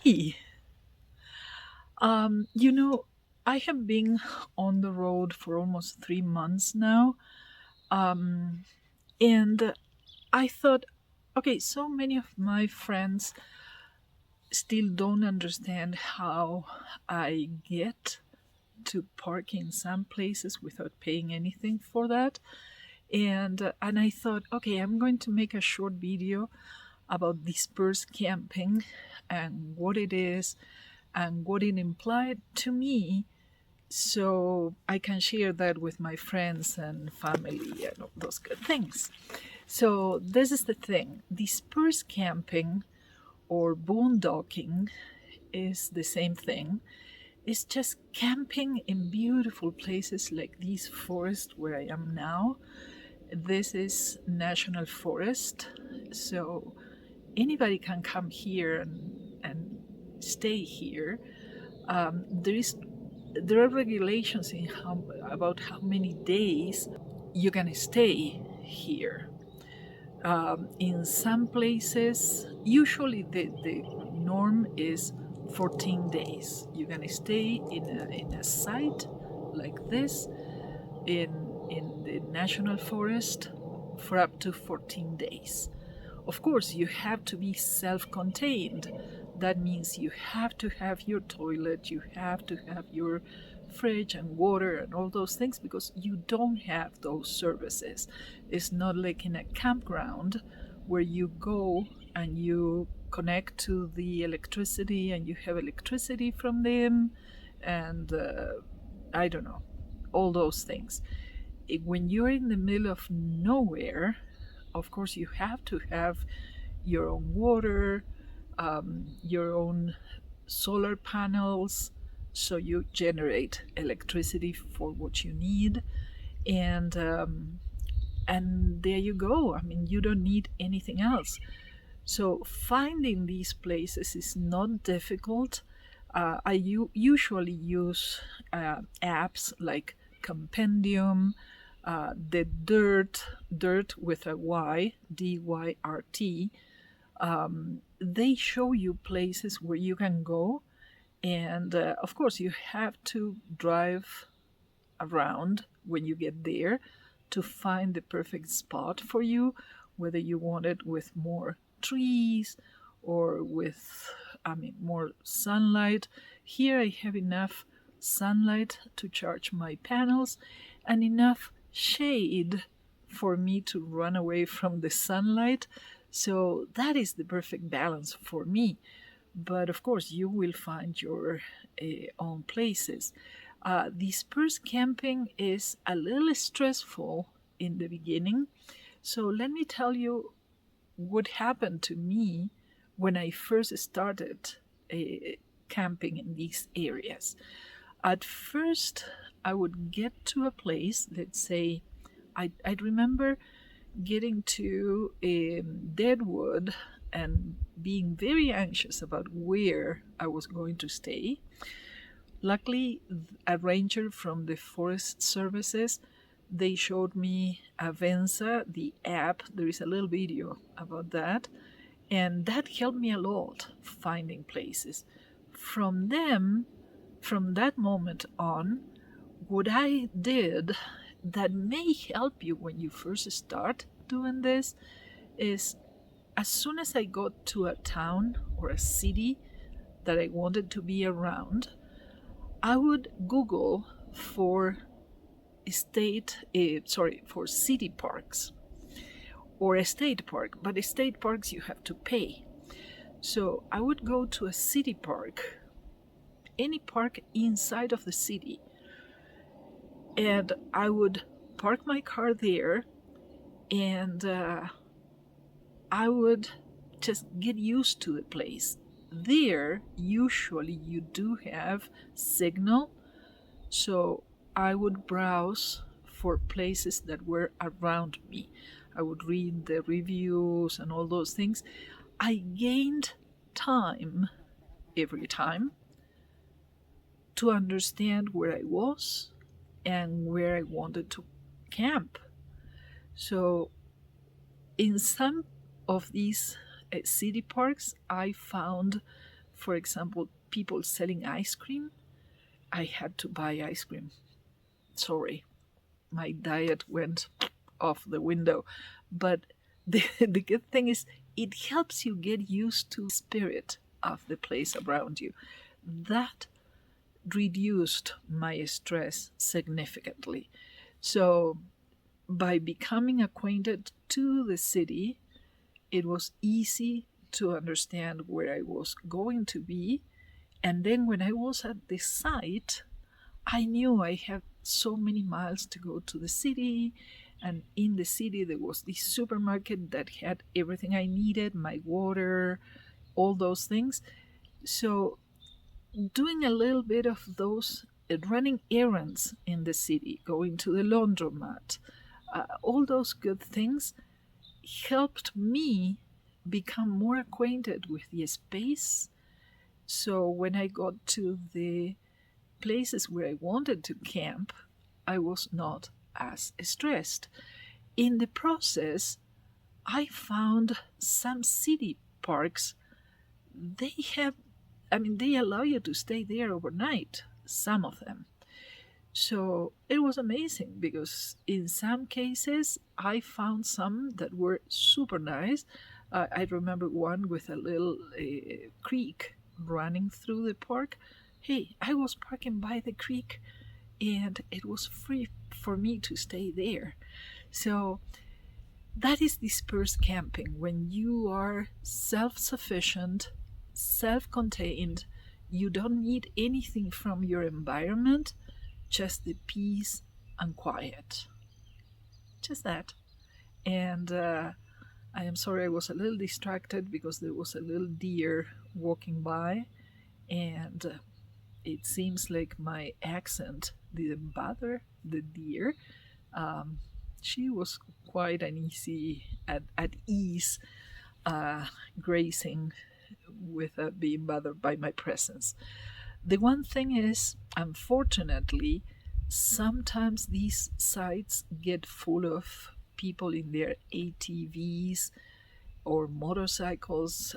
Hey, um, you know, I have been on the road for almost 3 months now, and I thought, okay, so many of my friends still don't understand how I get to park in some places without paying anything for that. And I thought, okay, I'm going to make a short video about dispersed camping and what it is and what it implied to me, so I can share that with my friends and family and all those good things. So this is the thing: dispersed camping or boondocking is the same thing. It's just camping in beautiful places like this forest where I am now. This is national forest, so anybody can come here and stay here. There is there are regulations in about how many days you can stay here. In some places, usually the norm is 14 days. You can stay in a site like this in the national forest for up to 14 days. Of course, you have to be self contained. That means you have to have your toilet, you have to have your fridge and water and all those things because you don't have those services. It's not like in a campground where you go and you connect to the electricity and you have electricity from them and I don't know, all those things. When you're in the middle of nowhere, of course, you have to have your own water, your own solar panels, so you generate electricity for what you need, and and there you go. I mean, you don't need anything else. So finding these places is not difficult. Usually use apps like Compendium, the Dirt with a Y, DYRT. They show you places where you can go, and of course, you have to drive around when you get there to find the perfect spot for you, whether you want it with more trees or with, I mean, more sunlight. Here I have enough sunlight to charge my panels and enough shade for me to run away from the sunlight. So that is the perfect balance for me. But of course, you will find your own places. Dispersed camping is a little stressful in the beginning. So let me tell you what happened to me when I first started camping in these areas. At first, I would get to a place, let's say, I'd remember getting to Deadwood and being very anxious about where I was going to stay. Luckily, a ranger from the Forest Services, they showed me Avensa, the app. There is a little video about that, and that helped me a lot finding places. From them, from that moment on, what I did that may help you when you first start doing this is, as soon as I got to a town or a city that I wanted to be around, I would Google for for city parks or a state park, but state parks you have to pay. So I would go to a city park, any park inside of the city, and I would park my car there, and I would just get used to the place. There, usually you do have signal, so I would browse for places that were around me. I would read the reviews and all those things. I gained time every time to understand where I was and where I wanted to camp. So, in some of these city parks, I found for example, people selling ice cream, I had to buy ice cream. Sorry, my diet went off the window. But the good thing is it helps you get used to the spirit of the place around you. That reduced my stress significantly. So by becoming acquainted to the city, it was easy to understand where I was going to be. And then when I was at the site, I knew I had so many miles to go to the city. And in the city, there was this supermarket that had everything I needed, my water, all those things. So doing a little bit of those, running errands in the city, going to the laundromat, all those good things helped me become more acquainted with the space. So when I got to the places where I wanted to camp, I was not as stressed. In the process, I found some city parks, they allow you to stay there overnight, some of them. So it was amazing because in some cases I found some that were super nice. I remember one with a little creek running through the park. Hey, I was parking by the creek and it was free for me to stay there. So that is dispersed camping, when you are self-sufficient, self-contained. You don't need anything from your environment, just the peace and quiet. Just that. And I am sorry I was a little distracted because there was a little deer walking by, and it seems like my accent didn't bother the deer. She was quite uneasy, at ease, grazing without being bothered by my presence. The one thing is, unfortunately, sometimes these sites get full of people in their ATVs or motorcycles.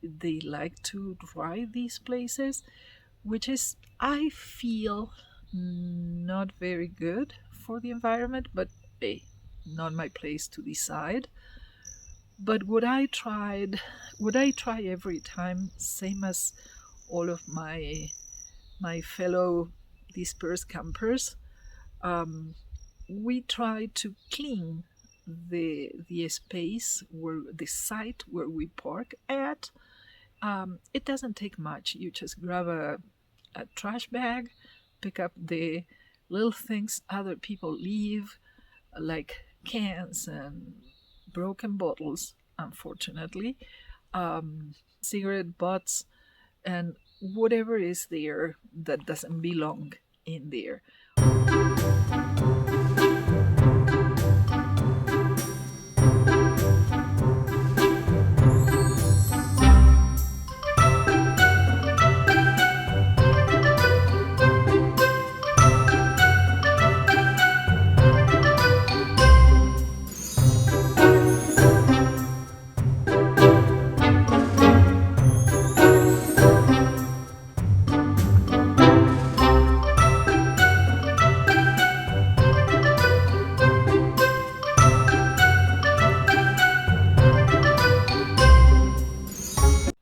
They like to drive these places, which is, I feel, not very good for the environment, but hey, not my place to decide. But would I try every time, same as all of my fellow dispersed campers? We try to clean the space, where the site where we park at. It doesn't take much. You just grab a trash bag, pick up the little things other people leave, like cans and broken bottles, unfortunately, cigarette butts, and whatever is there that doesn't belong in there.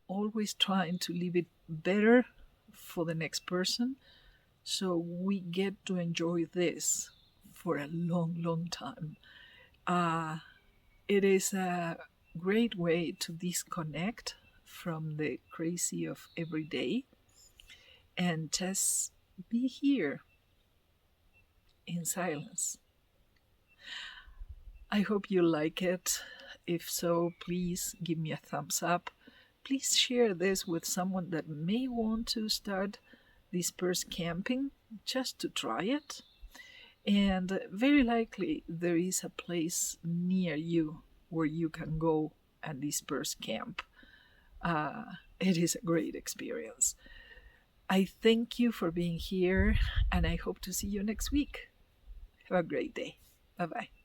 Always trying to leave it better for the next person, so we get to enjoy this for a long, long time. It is a great way to disconnect from the crazy of every day and just be here in silence. I hope you like it. If so, please give me a thumbs up. Please share this with someone that may want to start dispersed camping, just to try it. And very likely there is a place near you where you can go and disperse camp. It is a great experience. I thank you for being here, and I hope to see you next week. Have a great day. Bye-bye.